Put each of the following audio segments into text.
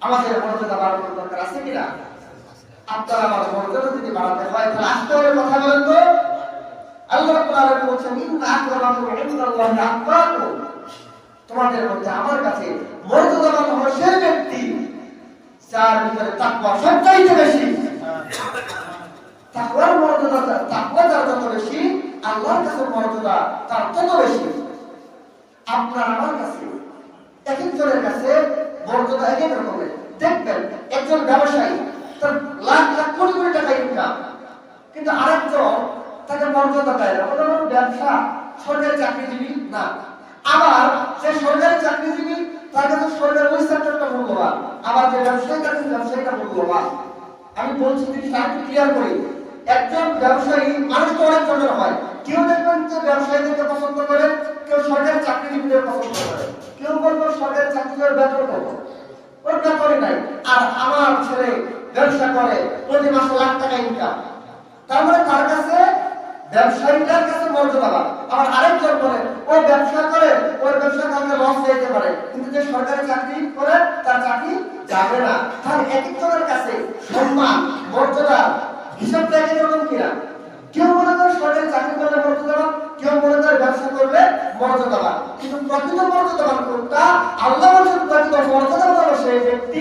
আমাদের মর্যাদা বাড়ানোর দরকার আছে কিনা? আপনার আমার মর্যাদা যদি বাড়াতে হয় তাহলে আসতে হবে। কথা বলেন তো। আল্লাহ রাব্বুল আলামিন বলেছেন, ইন্না আকরামাকুম ইনদাল্লাহি আতকাকুম। তোমাদের মধ্যে আমার কাছে মর্যাদাবান হলো সেই ব্যক্তি যার ভিতরে তাকওয়া সবচাইতে বেশি। তাকওয়ার মর্যাদা, তাকওয়া যার যত বেশি, আল্লাহর কাছে মর্যাদা তার তত বেশি। আপনার আমার কাছে, এক একজনের কাছে মর্যাদা এক এক রকমের। দেখবেন একজন ব্যবসায়ী, তার লাখ লাখ কোটি কোটি টাকা ইনকাম, কিন্তু আরেকজন তাকে মর্যাদা দেয় না। ওটা ব্যবসা, সরকারি চাকরিজীবী না। আবার যে সরকারি চাকরিজীবী তার কাছে সরকার ওই সেক্টরটা মূল্যবান, আবার যে ব্যবসায়ী তার কাছে ব্যবসায়ীটা মূল্যবান। আমি বলছি জিনিসটা একটু ক্লিয়ার করি। একজন ব্যবসায়ী, মানুষ তো অনেক ধরনের হয়। কেউ দেখবেন যে ব্যবসায়ীদেরকে পছন্দ করে, কেউ সরকারি চাকরিজীবীদের পছন্দ করে, কেউ বলবে সরকারি চাকরিজীবীর বেতন কত, ওর বেতনই নাই। আর আমার ছেলে ব্যবসা করে, প্রতি মাসে লাখ টাকা ইনকাম, তার মানে তার কাছে ব্যবসায়ীটার কাছে মর্যাদা। আবার আরেকজন বলে ও ব্যবসা করে, ওর ব্যবসা কাউকে লস যেতে পারে, কিন্তু যে সরকারি চাকরি করে তার চাকরি যাবে না। তাহলে এক একজনের কাছে সম্মান, মর্যাদা হিসাবটা এক রকম কিনা। কেউ মনে করে সরকারি চাকরি করলে মর্যাদাবান, কেউ মনে করে ব্যবসা করলে মর্যাদাবান। কিন্তু প্রকৃত মর্যাদাবান কোনটা? আল্লাহ বলেন প্রকৃত মর্যাদাবান হলো সেই ব্যক্তি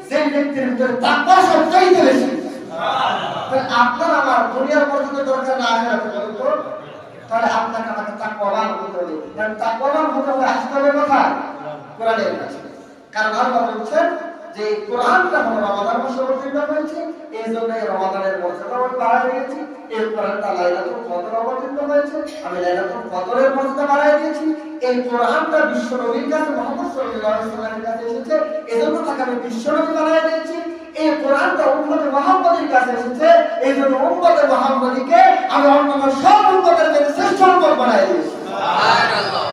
যে ব্যক্তির ভিতরে তাকওয়া সবচাইতে বেশি। আপনার আমার দুনিয়ার মর্যাদা দরকার না, আখিরাতে বলেন তো। তাহলে আপনাকে আমাকে তাকওয়াবান হতে হবে। কারণ তাকওয়াবান হতে হবে আসতে হবে কোথায়? কোরআনের কাছে। কারণ আল্লাহ বলছেন যে কোরআনটা হলো রমাদান মাসে অবতীর্ণ হয়েছে, এই জন্য রমাদানের মর্যাদা আমি বাড়াই দিয়েছি। এই কোরআনটা লাইলাতুল কদর অবতীর্ণ হয়েছে, আমি লাইলাতুল কদরের মর্যাদা বাড়াই দিয়েছি। এই কোরআনটা বিশ্ব নবীর কাছে, মুহাম্মদ সাল্লাল্লাহু আলাইহি ওয়াসাল্লামের কাছে এসেছে, এজন্য তাকে আমি বিশ্ব নবী বানাই দিয়েছি। এই কোরআনটা উম্মতে মুহাম্মাদের কাছে এসেছে, এই জন্য উম্মতে মুহাম্মাদীকে আমি অন্যান্য সব